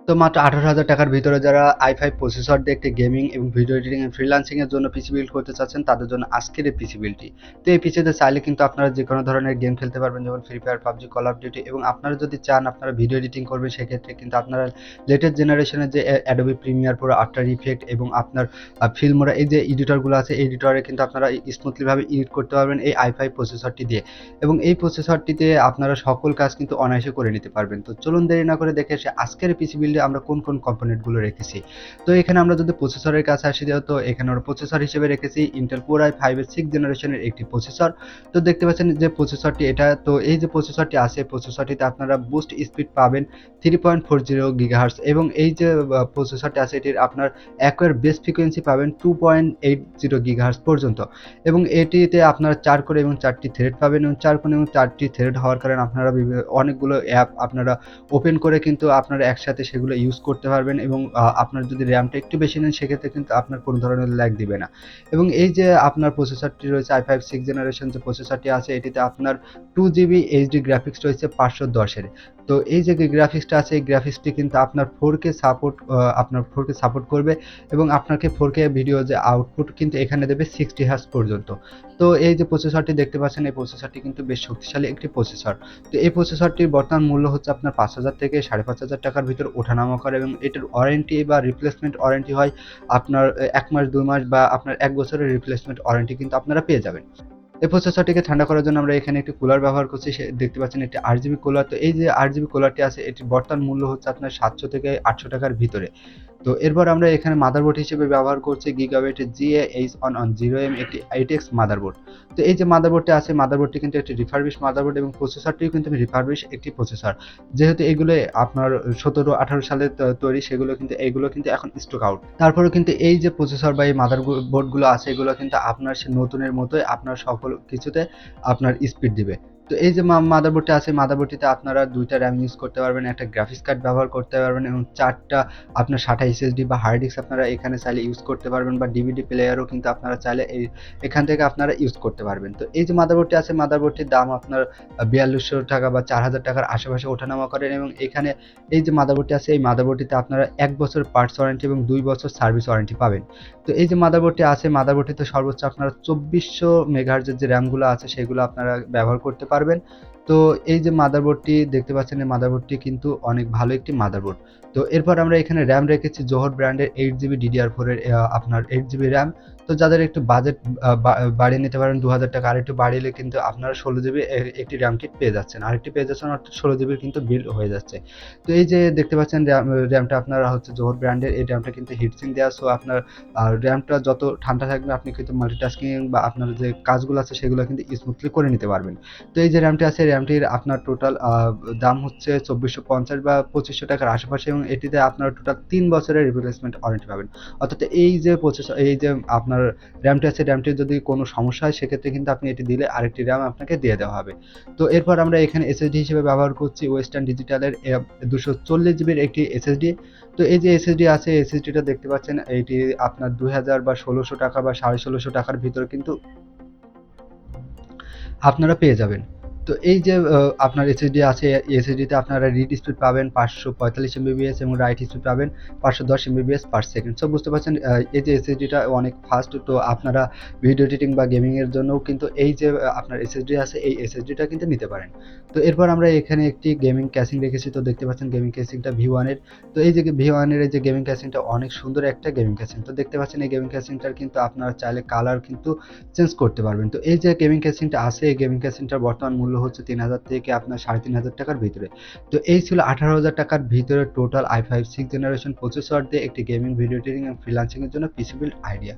তো মাত্র 18,000 টাকার ভিতরে যারা i5 প্রসেসর দিয়ে একটি গেমিং এবং ভিডিও এডিটিং এন্ড ফ্রিল্যান্সিং এর জন্য পিসি বিল্ড করতে চাচ্ছেন তাদের জন্য আজকের এই পিসি বিল্ডটি। তো এই পিসিতে চাইলে কিন্তু আপনারা যে কোনো ধরনের গেম খেলতে পারবেন, যেমন free fire, PUBG, call of duty, এবং আপনারা যদি চান আপনারা ভিডিও এডিটিং করবেন সেক্ষেত্রে কিন্তু আপনারা লেটেস্ট জেনারেশনের যে Adobe Premiere Pro, after effect এবং আপনার ফিল্মোরা এই যে এডিটরগুলো আছে এডিটরে কিন্তু আপনারা স্মুথলিভাবে এডিট করতে পারবেন এই i5 প্রসেসরটি দিয়ে, এবং এই প্রসেসরটিতে আপনারা সকল কাজ কিন্তু অনায়াসে করে নিতে পারবেন। তো চলুন দেরি না করে দেখে আসি আজকের পিসি বিল্ডে আমরা কোন কোন কম্পোনেন্টগুলো রেখেছি। তো এখানে আমরা যদি প্রসেসরের কাছে আসি, তো এখানে আমরা প্রসেসর হিসেবে রেখেছি ইন্টেল কোর i5 এর 6th জেনারেশনের একটি প্রসেসর। তো দেখতে পাচ্ছেন যে প্রসেসরটি এটা, তো এই যে প্রসেসরটি আছে প্রসেসরটিতে আপনারা বুস্ট স্পিড পাবেন 3.40 গিগাহার্টজ, এবং এই যে প্রসেসরটি আছে এটির আপনার অ্যাকোয়ার বেস ফ্রিকোয়েন্সি পাবেন 2.80 গিগাহার্টজ পর্যন্ত, এবং এটিতে আপনারা 4 কোর এবং 4টি থ্রেড পাবেন, এবং 4 কোর এবং 4টি থ্রেড হওয়ার কারণে আপনারা অনেকগুলো অ্যাপ আপনারা ওপেন করে কিন্তু আপনারা একসাথে সেগুলো ইউজ করতে পারবেন, এবং আপনার যদি র্যামটা একটু বেশি নেন সেক্ষেত্রে কিন্তু আপনার কোনো ধরনের ল্যাগ দিবে না। এবং এই যে আপনার প্রসেসরটি রয়েছে i5 6th জেনারেশন যে প্রসেসরটি আছে এটিতে আপনার 2GB এইচডি গ্রাফিক্স রয়েছে 510-এর। তো এই যে গ্রাফিক্সটা আছে এই গ্রাফিক্সটি কিন্তু আপনার 4K সাপোর্ট করবে, এবং আপনাকে 4K ভিডিও যে আউটপুট কিন্তু এখানে দেবে 60 হার্টজ পর্যন্ত। তো এই যে প্রসেসরটি দেখতে পাচ্ছেন এই প্রসেসরটি কিন্তু বেশ শক্তিশালী একটি প্রসেসর। তো এই প্রসেসরটির বর্তমান মূল্য হচ্ছে আপনার 5,000 থেকে 5,500 টাকার ভিতর ওঠানামা করে, এবং এটার ওয়ারেন্টি বা রিপ্লেসমেন্ট ওয়ারেন্টি হয় আপনার 1 মাস 2 মাস বা আপনার 1 বছরের রিপ্লেসমেন্ট ওয়ারেন্টি কিন্তু আপনারা পেয়ে যাবেন। এই প্রসেসরটিকে ঠান্ডা করার জন্য আমরা এখানে একটি কুলার ব্যবহার করছি, দেখতে পাচ্ছেন একটি 8GB কুলার। তো এই যে 8GB কুলারটি আছে এটির বর্তমান মূল্য হচ্ছে আপনার 700 থেকে 800 টাকার ভিতরে। তো এরপর আমরা এখানে মাদারবোর্ড হিসেবে ব্যবহার করছি Gigabyte GA-H110M একটি 8X মাদারবোর্ড। তো এই যে মাদারবোর্ডটি আছে মাদারবোর্ডটি কিন্তু একটি রিফারবিশ মাদারবোর্ড, এবং প্রসেসরটিও কিন্তু রিফারবিশ একটি প্রসেসর, যেহেতু এগুলো আপনার 17-18 সালে তৈরি, এগুলো কিন্তু এখন স্টক আউট। তারপরেও কিন্তু এই যে প্রসেসর বা এই মাদারবোর্ডগুলো আছে এগুলো কিন্তু আপনার সে নতুনের মতোই আপনার সকল কিছুতে আপনার স্পিড দিবে। তো এই যে মাদারবোর্ডটা আছে মাদারবোর্ডটিতে আপনারা 2টা র্যাম ইউজ করতে পারবেন, একটা গ্রাফিক্স কার্ড ব্যবহার করতে পারবেন, এবং 4টা আপনার SATA SSD বা হার্ড ডিস্ক আপনারা এখানে চাইলে ইউজ করতে পারবেন, বা ডিভিডি প্লেয়ারও কিন্তু আপনারা চাইলে এখান থেকে আপনারা ইউজ করতে পারবেন। তো এই যে মাদারবোর্ডটি আছে মাদারবোর্ডটির দাম আপনার 4200 টাকা বা 4,000 টাকার আশেপাশে ওঠানামা করেন, এবং এখানে এই যে মাদারবোর্ডটি আছে এই মাদারবোর্ডটিতে আপনারা 1 বছর পার্টস ওয়ারেন্টি এবং 2 বছর সার্ভিস ওয়ারেন্টি পাবেন। তো এই যে মাদারবোর্ডটি আছে মাদারবোর্ডটিতে সর্বোচ্চ আপনারা 2400 মেগাহার্জের যে র্যামগুলো আছে সেগুলো আপনারা ব্যবহার করতে পারবেন। তো এই যে মাদারবোর্ডটি দেখতে পাচ্ছেন এই মাদারবোর্ডটি কিন্তু অনেক ভালো একটি মাদারবোর্ড। তো এরপর আমরা এখানে র্যাম রেখেছি জোহর ব্র্যান্ডের 8GB DDR4 এর আপনার 8GB র্যাম। তো যাদের একটু বাজেট বাড়িয়ে নিতে পারেন 2000 টাকা, আর একটু বাড়িয়ে কিন্তু আপনারা 16GB একটি র্যাম কিট পেয়ে যাচ্ছেন, আরেকটি পেয়ে যাচ্ছেন, অর্থাৎ 16GB কিন্তু বিল্ড হয়ে যাচ্ছে। তো এই যে দেখতে পাচ্ছেন র্যামটা আপনারা হচ্ছে জোহর ব্র্যান্ডের, এই র্যামটা কিন্তু হিটসিঙ্ক দেওয়া, সো আপনার র্যামটা যত ঠান্ডা থাকবে আপনি কিন্তু মাল্টিটাস্কিং বা আপনার যে কাজগুলো আছে সেগুলো কিন্তু স্মুথলি করে নিতে পারবেন। তো এই যে র্যামটি আছে র্যামটির আপনার টোটাল দাম হচ্ছে 2450 বা 2500 টাকার আশেপাশে, এবং এটিতে আপনার টোটাল 3 বছরের রিপ্লেসমেন্ট ওয়ারেন্টি পাবেন। অর্থাৎ এই যে এই যে আপনার র্যামটি আছে র্যামটির যদি কোনো সমস্যা হয় সেক্ষেত্রে কিন্তু আপনি এটি দিলে আরেকটি র্যাম আপনাকে দিয়ে দেওয়া হবে। তো এরপর আমরা এখানে এসএসডি হিসেবে ব্যবহার করছি ওয়েস্টার্ন ডিজিটালের 240GBর একটি এসএসডি। তো এই যে এসএসডি আছে এসএসডিটা দেখতে পাচ্ছেন এটি আপনার 2000 বা 1600 টাকা বা 1650 টাকার ভিতরে কিন্তু আপনারা পেয়ে যাবেন। তো এই যে আপনার এসএসডি আছে এসএসডিতে আপনারা রিড স্পিড পাবেন 545 এমবিপিএস এবং রাইট স্পিড পাবেন 510 এমবিপিএস পার সেকেন্ড। সো বুঝতে পারছেন এই যে এসএসডিটা অনেক ফাস্ট। তো আপনারা ভিডিও এডিটিং বা গেমিং এর জন্যও কিন্তু এই যে আপনার এসএসডি আছে এই এসএসডিটা কিন্তু নিতে পারেন। তো এরপর আমরা এখানে একটি গেমিং ক্যাসিং রেখেছি। তো দেখতে পাচ্ছেন গেমিং ক্যাসিংটা V1 এর। তো এই যে V1 এর এই যে গেমিং ক্যাসিংটা অনেক সুন্দর একটা গেমিং ক্যাসিং। তো দেখতে পাচ্ছেন এই গেমিং ক্যাসিংটার কিন্তু আপনারা চাইলে কালার কিন্তু চেঞ্জ করতে পারবেন। তো এই যে গেমিং ক্যাসিংটা আছে এই গেমিং ক্যাসিংটার বর্তমান মূল্য হচ্ছে 3000 থেকে আপনার 3500 টাকার ভিতরে। তো এই ছিল 18,000 টাকার ভিতরে total i5 6th generation processor দিয়ে একটি গেমিং ভিডিও এডিটিং এবং ফ্রিল্যান্সিং এর জন্য পিসি বিল্ড আইডিয়া।